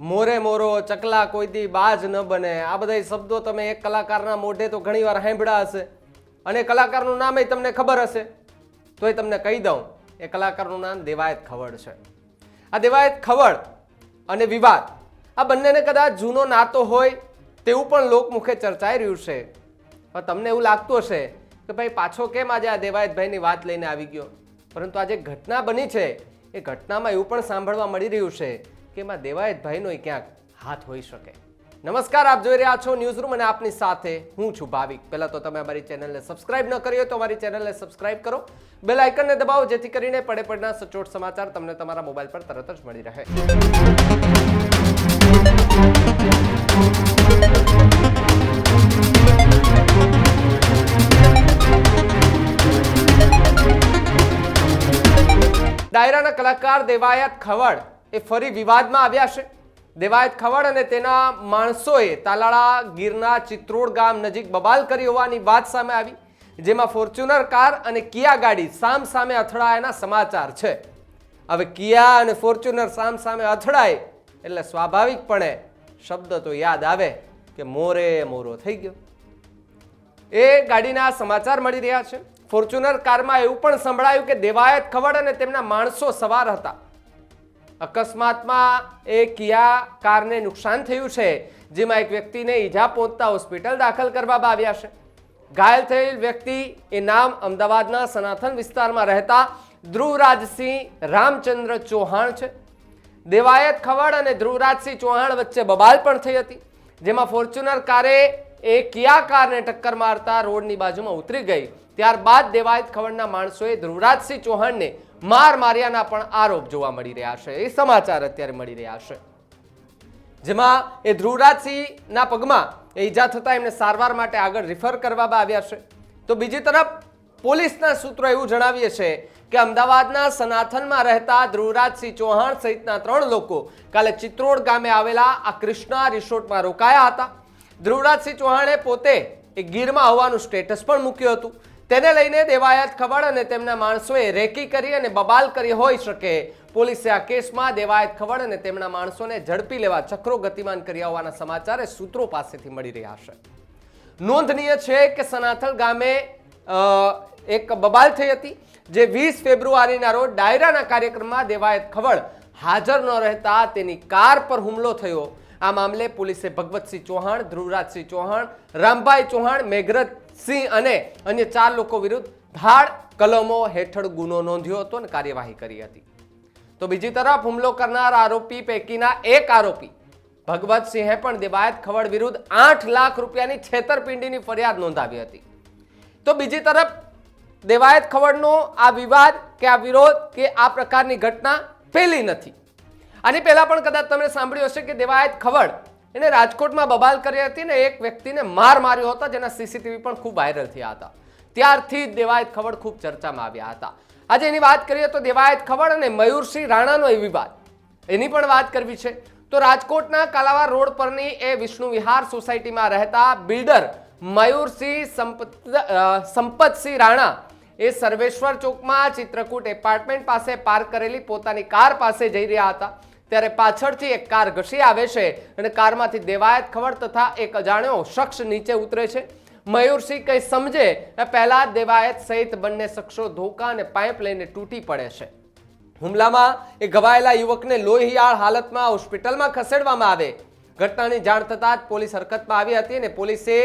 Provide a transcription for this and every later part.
મોરે મોરો ચકલા કોઈ દી બાજ ન બને, આ બધા શબ્દો તમે એક કલાકારના મોઢે તો ઘણીવાર સાંભળ્યા હશે અને કલાકારનું નામ તમને ખબર હશે, તોય તમને કહી દઉં, એ કલાકારનું નામ દેવાયત ખવડ છે. આ દેવાયત ખવડ અને વિવાદ આ બંનેને કદાચ જૂનો નાતો હોય તેવું પણ લોકમુખે ચર્ચાઈ રહ્યું છે. પણ તમને એવું લાગતું હશે કે ભાઈ પાછો કેમ આજે આ દેવાયતભાઈની વાત લઈને આવી ગયો, પરંતુ આજે ઘટના બની છે એ ઘટનામાં એવું પણ સાંભળવા મળી રહ્યું છે કે એમાં દેવાયતભાઈનો ક્યાંક હાથ હોઈ શકે. નમસ્કાર, આપ જોઈ રહ્યા છો ન્યૂઝ રૂમ અને આપની સાથે હું છું ભાવિક. પહેલા તો તમે અમારી ચેનલને સબસ્ક્રાઇબ ન કરી હોય તો અમારી ચેનલને સબસ્ક્રાઇબ કરો, બેલ આઇકનને દબાવો જેથી કરીને પડે પડના સચોટ સમાચાર તમને તમારા મોબાઈલ પર તરત જ મળી રહે. ડાયરાના કલાકાર દેવાયત ખવડ એ ફરી વિવાદમાં આવ્યા છે. દેવાયત ખવડ અને તેના માણસોએ તાલાળા ગીરના ચિત્રોડ ગામ નજીક બબાલ કરી હોવાની વાત સામે આવી, જેમાં ફોર્ચ્યુનર કાર અને કિયા ગાડી સામ સામે અથડાયાના સમાચાર છે. હવે કિયા અને ફોર્ચ્યુનર સામ સામે અથડાય એટલે સ્વાભાવિકપણે શબ્દ તો યાદ આવે કે મોરે મોરો થઈ ગયો. એ ગાડીના સમાચાર મળી રહ્યા છે. ફોર્ચ્યુનર કારમાં એવું પણ સંભળાયું કે દેવાયત ખવડ અને તેમના માણસો સવાર હતા. અકસ્માતમાં એ કિયા કારને નુકસાન થયું છે, જેમાં એક વ્યક્તિને ઈજા પહોંચતા હોસ્પિટલ દાખલ કરવામાં આવ્યા છે. ઘાયલ થયેલ વ્યક્તિ એ નામ અમદાવાદના સનાતન વિસ્તારમાં રહેતા ધ્રુવરાજસિંહ રામચંદ્ર ચૌહાણ છે. દેવાયત ખવડ અને ધ્રુવરાજસિંહ ચૌહાણ વચ્ચે બબાલ પણ થઈ હતી, જેમાં ફોર્ચ્યુનર કારે એ કિયા કારને ટક્કર મારતા રોડની બાજુમાં ઉતરી ગઈ. ત્યારબાદ દેવાયત ખવડના માણસોએ ધ્રુવરાજસિંહ ચૌહાણને માર માર્યાના પણ આરોપ જોવા મળી રહ્યા છે. એ સમાચાર અત્યારે મળી રહ્યા છે, જેમાં એ ધ્રુવરાજસિંહના પગમાં ઈજા થતા એમને સારવાર માટે આગળ રિફર કરવામાં આવ્યા છે. તો બીજી તરફ પોલીસના સૂત્રો એવું જણાવીએ છે કે અમદાવાદના સનાથનમાં રહેતા ધ્રુવરાજસિંહ ચૌહાણ સહિતના 3 લોકો કાલે ચિત્રોડ ગામે આવેલા આ કૃષ્ણા રિસોર્ટમાં રોકાયા હતા. ધ્રુવરાજસિંહ ચૌહાણે પોતે એ ગીરમાં હોવાનું સ્ટેટસ પણ મૂક્યું હતું. તેને લઈને દેવાયત ખવડ અને તેમના માણસોએ રેકી કરી અને બબાલ કરી હોઈ શકે. પોલીસે આ કેસમાં દેવાયત ખવડ અને તેમના માણસોને ઝડપી લેવા ચક્રો ગતિમાન કર્યા હોવાના સમાચાર સૂત્રો પાસેથી મળી રહ્યા છે. નોંધનીય છે કે સનાથલ ગામે એક બબાલ થઈ હતી, જે 20 ફેબ્રુઆરીના રોજ ડાયરાના કાર્યક્રમમાં દેવાયત ખવડ હાજર ન રહેતા તેની કાર પર હુમલો થયો. આ મામલે પોલીસે ભગવતસિંહ ચૌહાણ, ધ્રુવરાજસિંહ ચૌહાણ, રામભાઈ ચૌહાણ, મેઘરજસિંહ અને અન્ય 4 લોકો વિરુદ્ધ ધાડ કલમો હેઠળ ગુનો નોંધ્યો હતો અને કાર્યવાહી કરી હતી. તો બીજી તરફ હુમલો કરનાર આરોપી પૈકીના એક આરોપી ભગવતસિંહે પણ દેવાયત ખવડ વિરુદ્ધ 8 લાખ રૂપિયાની છેતરપિંડીની ફરિયાદ નોંધાવી હતી. તો બીજી તરફ દેવાયત ખવડનો આ વિવાદ કે આ વિરોધ કે આ પ્રકારની ઘટના પહેલી નથી. આની પહેલા પણ કદાચ તમે સાંભળ્યું હશે કે દેવાયત ખવડ એને રાજકોટમાં બબાલ કરી હતી ને એક વ્યક્તિને માર માર્યો હતો, જેના સીસીટીવી પણ ખૂબ વાયરલ થયા હતા. ત્યારથી જ દેવાયત ખવડ ખૂબ ચર્ચામાં આવ્યા હતા. આજે એની વાત કરીએ તો દેવાયત ખવડ અને મયુરસિંહ રાણાનો એ વિવાદ, એની પણ વાત કરવી છે. તો રાજકોટના કાલાવા રોડ પરની એ વિષ્ણુ વિહાર સોસાયટીમાં રહેતા બિલ્ડર મયુરસિંહ સંપતસિંહ રાણા એ સર્વેશ્વર ચોકમાં ચિત્રકૂટ એપાર્ટમેન્ટ પાસે પાર્ક કરેલી પોતાની કાર પાસે જઈ રહ્યા હતા, ત્યારે પાછળથી એક કાર ઘસી આવે છે અને કારમાંથી દેવાયત ખવડ તથા એક અજાણ્યો શખ્સ નીચે ઉતરે છે. મયુરસિંહ કંઈ સમજે એ પહેલા દેવાયત સહિત બંને શખ્સો ધોકા અને પાઇપ લઈને તૂટી પડે છે. હુમલામાં એ ઘવાયેલા યુવકને લોહીયાળ હાલતમાં હોસ્પિટલમાં ખસેડવામાં આવે. ઘટનાની જાણ થતાં જ પોલીસ હરકતમાં આવી હતી અને પોલીસે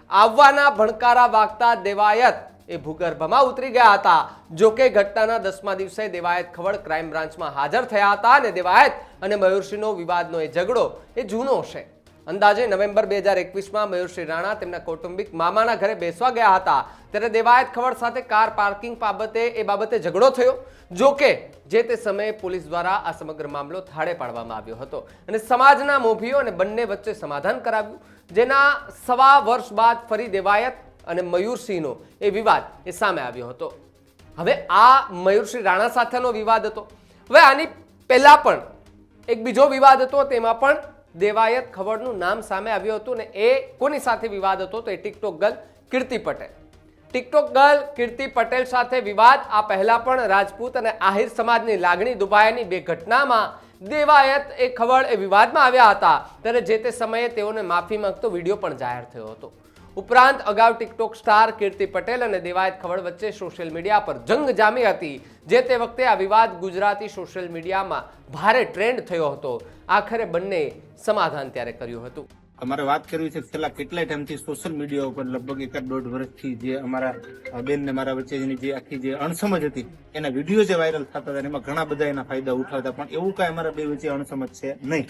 આવવાના ભણકારા વાગતા દેવાયત એ ભૂગર્ભમાં ઉતરી ગયા હતા. જોકે ઘટનાના 10મા દિવસે દેવાયત ખવડ ક્રાઇમ બ્રાન્ચમાં હાજર થયા હતા અને દેવાયત અને મયુરસિંહનો વિવાદનો એ ઝઘડો એ જૂનો છે. અંદાજે નવેમ્બર 2021માં મયુરસિંહ રાણા તેમના કૌટુંબિક મામાના ઘરે બેસવા ગયા હતા, ત્યારે દેવાયત ખવડ સાથે કાર પાર્કિંગ બાબતે ઝઘડો થયો. જોકે જે તે સમયે પોલીસ દ્વારા આ સમગ્ર મામલો થાળે પાડવામાં આવ્યો હતો અને સમાજના મોભીઓ અને બંને વચ્ચે સમાધાન કરાવ્યું, જેના 1.25 વર્ષ બાદ ફરી દેવાયત અને મયુરસિંહનો એ વિવાદ એ સામે આવ્યો હતો. હવે આ મયુરસિંહ રાણા સાથેનો વિવાદ હતો. હવે આની પહેલા પણ એક બીજો વિવાદ હતો, તેમાં પણ દેવાયત ખવડનું નામ સામે આવ્યું હતું ને એ કોની સાથે વિવાદ હતો તો એ ટિકટોક ગર્લ કીર્તિ પટેલ. ટિકટોક ગર્લ કીર્તિ પટેલ સાથે વિવાદ આ પહેલા પણ રાજપૂત અને આહિર સમાજની લાગણી દુભાયાની 2 ઘટનામાં દેવાયત એ ખવડ એ વિવાદમાં આવ્યા હતા ત્યારે જે તે સમયે તેઓને માફી માંગતો વિડીયો પણ જાહેર થયો હતો. ઉપરાંત અગાઉ ટિકટોક સ્ટાર કીર્તિ પટેલ અને દેવાયત ખવડ વચ્ચે સોશિયલ મીડિયા પર જંગ જામી હતી. જે તે વખતે આ વિવાદ ગુજરાતી સોશિયલ મીડિયામાં ભારે ટ્રેન્ડ થયો હતો. આખરે બંને સમાધાન ત્યારે કર્યું હતું. અમારે વાત કરવી છે છેલ્લા કેટલાય ટાઈમથી સોશિયલ મીડિયા ઉપર લગભગ 1.5 વર્ષથી જે અમારા બેન ને મારા વચ્ચેની જે આખી જે અણસમજ હતી એના વિડીયો જે વાયરલ થતા હતા એમાં ઘણા બધા એના ફાયદા ઉઠાવતા, પણ એવું કઈ અમારા બે વચ્ચે અણસમજ છે નહીં.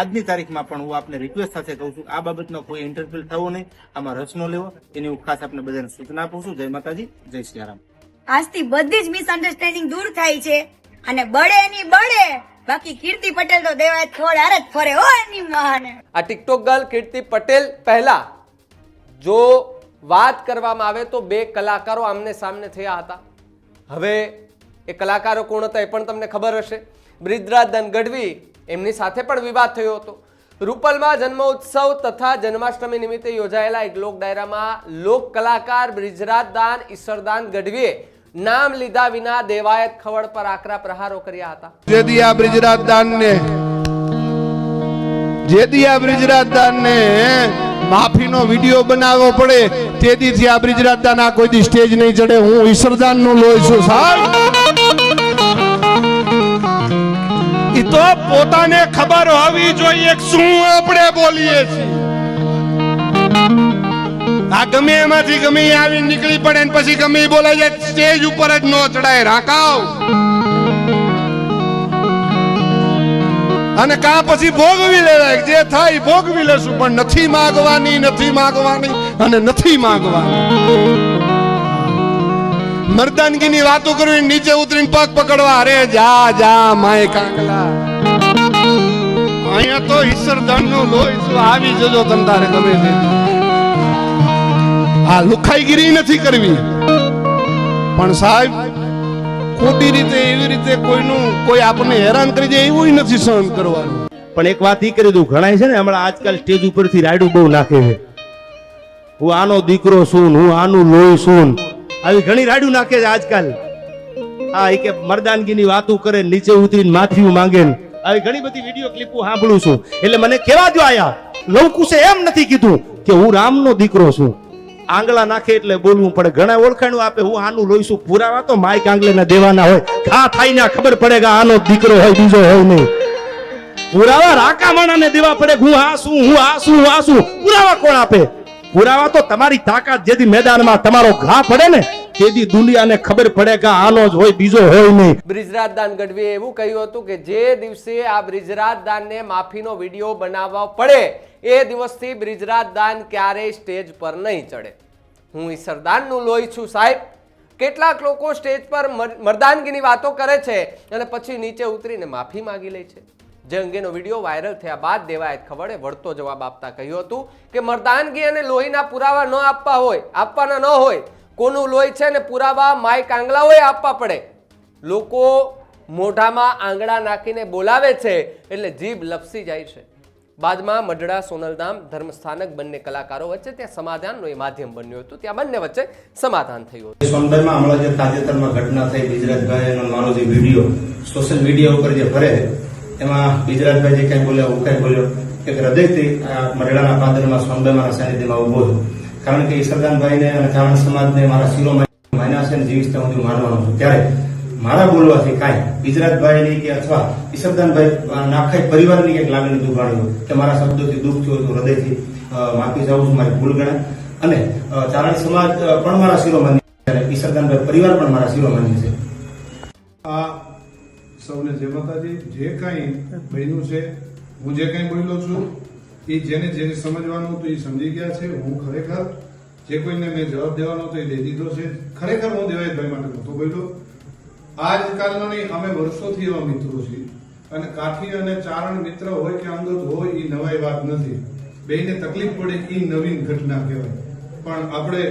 આજની તારીખમાં પણ હું આપને રિક્વેસ્ટ સાથે કહું છું, આ બાબતમાં કોઈ ઇન્ટરફિયર થવો નહીં, આમાં રસ ન લેવો, એની હું ખાસ આપને બધાને સૂચના આપું છું. જય માતાજી, જય શ્રી રામ. આજથી બધી જ મિસઅન્ડરસ્ટેન્ડિંગ દૂર થાય છે અને બળે એની બળે. બાકી કીર્તિ પટેલ તો દેવાયત ખવડ હારે જ ફરે હો એની માને. આ ટિકટોક ગર્લ કીર્તિ પટેલ પહેલા જો વાત કરવામાં આવે તો બે કલાકારો આમને સામને થયા હતા. હવે એ કલાકારો કોણ હતા એ પણ તમને ખબર હશે. બ્રિજરાજ દાન ગઢવી, એમની સાથે પણ વિવાદ થયો હતો. રૂપલમાં જન્મોત્સવ તથા જન્માષ્ટમી નિમિત્તે યોજાયેલા એક લોક ડાયરામાં લોક કલાકાર બ્રિજરાજ દાન ઈશ્વરદાન ગઢવીએ નામ લીધા વિના દેવાયત ખવડ પર આકરા પ્રહારો કર્યા હતા. જેદી આ બ્રિજરાજ દાનને માફીનો વિડીયો બનાવવો પડે તેથી આ બ્રિજરાજ દાન આ કોઈ દી સ્ટેજ નહીં ચડે. હું ઈશ્વરદાન નો લોહી છું સાહેબ. ઈ તો પોતાને ખબર હોવી જોઈએ શું આપણે બોલીએ છીએ. આ ગમે એમાંથી ગમે આવી નીકળી પડે ને પછી ગમે બોલાય જાય, સ્ટેજ ઉપર જ નો ચડાય. રાખાવ અને કા પછી ભોગવી લેવાય, જે થાય ભોગવી લેશું, પણ નથી માગવાની અને નથી માગવાની. મર્દાનગીની વાતો કરવી, નીચે ઉતરીને પગ પકડવા, અરે જા જા માય કાંગલા. અહીંયા તો ઈશ્વરદાન નો લોહી છું, આવી જજો તમ તારે ગમે તે. આ લુખાઈગીરી નથી કરવી, પણ સાહેબ ખોટી રીતે એવી રીતે કોઈ આપણને હેરાન કરી જાય એવું નથી સહન કરવાનું. પણ એક વાત ઈ કરી દઉં, ઘણા છે ને હમણાં આજકાલ સ્ટેજ ઉપરથી રાયડું બહુ નાખે છે. હું આનો દીકરો છું, હું આનું લોહી છું, આવી ઘણી રાયડું નાખે છે આજકાલ. હા, એ કે મર્દાનગીની વાતો કરે, નીચે ઉતરીને માફી માંગે, આવી ઘણી બધી વિડીયો ક્લિપો સાંભળું છું. એટલે મને કેવા જો આયા લવકુશે એમ નથી કીધું કે હું રામનો દીકરો છું. આંગળા નાખે એટલે બોલવું પડે. ઘણા ઓળખાણું આપે, હું આનું લોહીશું. પુરાવા તો માઇક આંગલે ના દેવાના હોય. ઘા થાય ને ખબર પડે કે આનો દીકરો હોય, બીજો હોય નહીં. પુરાવા રાકા માણાને દેવા પડે. હું આ છું. પુરાવા કોણ આપે? પુરાવા તો તમારી તાકાત જેથી મેદાનમાં તમારો ઘા પડે ને તેથી દુનિયાને ખબર પડે કે આનો જ હોય, બીજો હોય નહીં. બ્રિજરાજ દાન ગઢવીએ એવું કહ્યું હતું કે જે દિવસે આ બ્રિજરાજ દાનને માફીનો વિડીયો બનાવવા પડે એ દિવસથી બ્રિજરાજ દાન ક્યારેય સ્ટેજ પર નહીં ચડે. હું ઈશ્વરદાનનું લોહી છું સાહેબ. કેટલાક લોકો સ્ટેજ પર મર્દાનગીની વાતો કરે છે અને પછી નીચે ઉતરીને માફી માંગી લે છે. જે અંગેનો વિડીયો વાયરલ થયા બાદ દેવાયત ખવડે વળતો જવાબ આપતા કહ્યું હતું કે મર્દાનગી અને લોહીના પુરાવા ન આપવાના ન હોય. કોનું લોહી છે ને પુરાવા માઇક આંગળાઓએ આપવા પડે. લોકો મોઢામાં આંગળા નાખીને બોલાવે છે એટલે જીભ લપસી જાય છે. બાદમાં મઢડા સોનલધામ ધર્મસ્થાનક બંને કલાકારો વચ્ચે ત્યાં સમાધાનનું એ માધ્યમ બન્યું હતું. ત્યાં બંને વચ્ચે સમાધાન થયું હતું. સોનભાઈમાં હમણાં જે તાજેતરમાં ઘટના થઈ, બ્રિજરાજભાઈ અને મારો જે વિડીયો સોશિયલ મીડિયા ઉપર જે ફરે એમાં બ્રિજરાજભાઈ જે કઈ બોલ્યા હું કઈ બોલ્યો કે હૃદયથી મઢડાના પાદરમાં સોનભાઈના સાનિધ્યમાં ઉભો છું. કારણ કે ઈશ્વરદાનભાઈને અને ચાવણ સમાજને મારા શિરોમાં માન્યા છે અને જીવીશ ત્યાં હું માનવાનો છું. ત્યારે મારા બોલવાથી કાંઈ બ્રિજરાજભાઈની કે અથવા ઈશ્વરદાનભાઈ આખા પરિવારની કંઈક લાગણી દુભાણી હોય કે મારા શબ્દોથી દુઃખ થયું તો હૃદયથી માફી જાઉં છું, મારી ભૂલ ગણાય. અને ચારણ સમાજ પણ મારા શિરોમાન્ય છે, ઈશ્વરદાનભાઈ પરિવાર પણ મારા શિરોમાન્ય છે. આ સૌને જય માતાજી. જે કાંઈ બન્યું છે, હું જે કાંઈ બોલ્યો છું એ જેને સમજવાનું હતું એ સમજી ગયા છે. હું ખરેખર જે કોઈને મેં જવાબ દેવાનો હતો એ દઈ દીધો છે. ખરેખર હું દેવાયતભાઈ માટે નહોતો બોલ્યો. આજકાલનો નહીં, અમે વર્ષોથી એવા મિત્રો છીએ અને કાઠી અને ચારણ મિત્ર હોય કે અંગત હોય એ નવાઈ વાત નથી. બેયને તકલીફ પડે એ નવીન ઘટના કહેવાય. પણ આપણે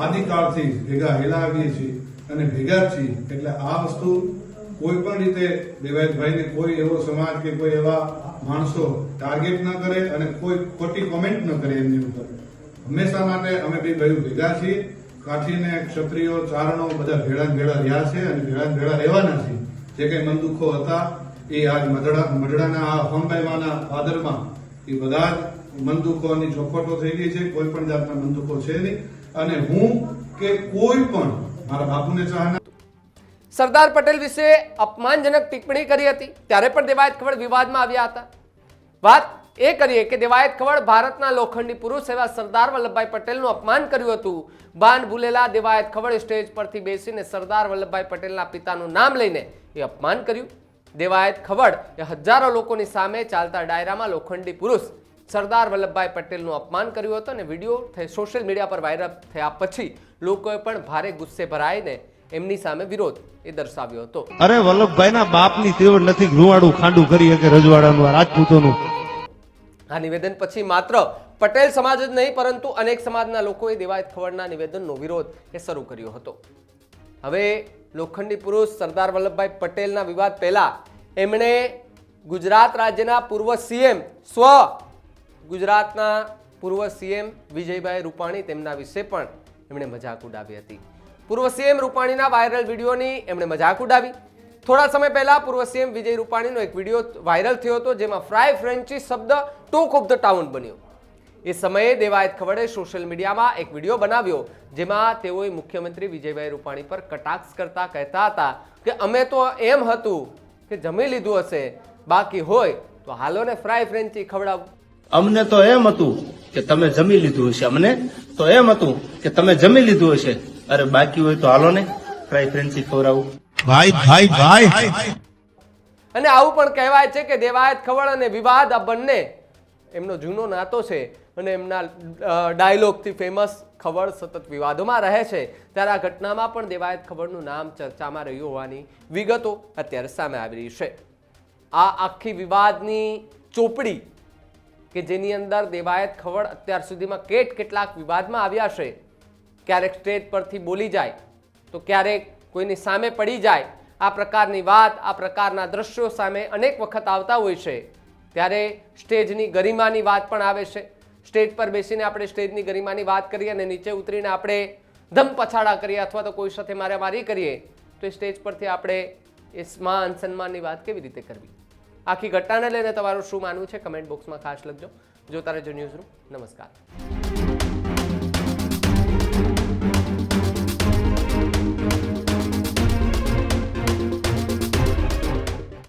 આદિકાળથી ભેગા હેલા આવીએ છીએ અને ભેગા જ છીએ. એટલે આ વસ્તુ કોઈ પણ રીતે દેવાયતભાઈને કોઈ એવો સમાજ કે કોઈ એવા માણસો ટાર્ગેટ ન કરે અને કોઈ ખોટી કોમેન્ટ ન કરે એમની ઉપર. હંમેશા માટે અમે બે ભાઈઓ ભેગા છીએ. કાઠીને ક્ષત્રિયો ચારણો બધા ભેળા રહ્યા છે અને ભેળા રહેવાના છે. જે કઈ મન દુઃખો હતા એ આજ મઢડાના આ હોનબાઈવાના ભાદરમાં એ બધા જ બંદૂકોની ચોખવટો થઈ ગઈ છે. કોઈ પણ જાતના બંદૂકો છે નહીં, અને હું કે કોઈ પણ મારા બાપુને ચાહના. સરદાર પટેલ વિશે અપમાનજનક ટિપ્પણી કરી હતી ત્યારે પણ દેવાયત ખવડ વિવાદમાં આવ્યા હતા. વાત એ કરીએ કે દેવાયત ખવડ ભારતના લોખંડી પુરુષ એવા સરદાર વલ્લભભાઈ પટેલનું અપમાન કર્યું હતું. બાન ભૂલેલા દેવાયત ખવડ સ્ટેજ પરથી બેસીને સરદાર વલ્લભભાઈ પટેલના પિતાનું નામ લઈને એ અપમાન કર્યું. દેવાયત ખવડ એ હજારો લોકોની સામે ચાલતા ડાયરામાં લોખંડી પુરુષ સરદાર વલ્લભભાઈ પટેલનું અપમાન કર્યું હતું અને વિડીયો સોશિયલ મીડિયા પર વાયરલ થયા પછી લોકોએ પણ ભારે ગુસ્સે ભરાઈને એમની સામે વિરોધ એ દર્શાવ્યો હતો. અરે વલ્લભભાઈના બાપની તેવડ નથી રૂવાડું ખાંડું કરી શકે રજવાડાનું આ રાજપૂતોનું. આ નિવેદન પછી માત્ર પટેલ સમાજ જ નહીં પરંતુ અનેક સમાજના લોકોએ દેવાયત ખવડના નિવેદનનો વિરોધ એ શરૂ કર્યો હતો. હવે લોખંડી પુરુષ સરદાર વલ્લભભાઈ પટેલના વિવાદ પહેલા એમણે ગુજરાત રાજ્યના પૂર્વ સીએમ ગુજરાતના પૂર્વ સીએમ વિજયભાઈ રૂપાણી તેમના વિશે પણ એમણે મજાક ઉડાવી હતી. પૂર્વ સીએમ રૂપાણીના વાયરલ વિડીયોની એમણે મજાક ઉડાવી. થોડા સમય પહેલા પૂર્વ સીએમ વિજય રૂપાણીનો એક વિડીયો વાયરલ થયો હતો જેમાં ફ્રાય ફ્રેન્ચી શબ્દ ટોક ઓફ ધ ટાઉન બન્યો. એ સમયે દેવાયત ખવડે સોશિયલ મીડિયામાં એક વિડીયો બનાવ્યો જેમાં તેઓએ મુખ્યમંત્રી વિજયભાઈ રૂપાણી પર કટાક્ષ કરતા કહેતા હતા કે અમે તો એમ હતું કે જમી લીધું હશે, બાકી હોય તો હાલો ને ફ્રાય ફ્રેન્ચી ખવડાવું. અમને તો એમ હતું કે તમે જમી લીધું હશે, અમને તો એમ હતું કે તમે જમી લીધું હશે, અરે બાકી હોય તો હાલો ને ફ્રાય ફ્રેન્ચી ખવડાવું. ભાઈ ભાઈ ભાઈ. અને આવું પણ કહેવાય છે કે દેવાયત ખવડ અને વિવાદ આ બંને એમનો જૂનો નાતો છે અને એમના ડાયલોગથી ફેમસ ખવડ સતત વિવાદોમાં રહે છે. ત્યારે આ ઘટનામાં પણ દેવાયત ખવડનું નામ ચર્ચામાં રહ્યું હોવાની વિગતો અત્યારે સામે આવી રહી છે. આ આખી વિવાદની ચોપડી કે જેની અંદર દેવાયત ખવડ અત્યાર સુધીમાં કેટલાક વિવાદમાં આવ્યા છે. ક્યારેક સ્ટેજ પરથી બોલી જાય તો ક્યારેક કોઈની સામે પડી જાય. આ પ્રકારની વાત, આ પ્રકારના દ્રશ્યો સામે અનેક વખત આવતા હોય છે. ત્યારે સ્ટેજની ગરિમાની વાત પણ આવે છે. સ્ટેજ પર બેસીને આપણે સ્ટેજની ગરિમાની વાત કરીએ અને નીચે ઉતરીને આપણે ધમ પછાડા કરીએ અથવા તો કોઈ સાથે મારામારી કરીએ તો એ સ્ટેજ પરથી આપણે એ માન સન્માનની વાત કેવી રીતે કરવી. આખી ઘટનાને લઈને તમારું શું માનવું છે કમેન્ટ બોક્સમાં ખાસ લખજો. જોતા રહેજો ન્યૂઝરૂમ. નમસ્કાર.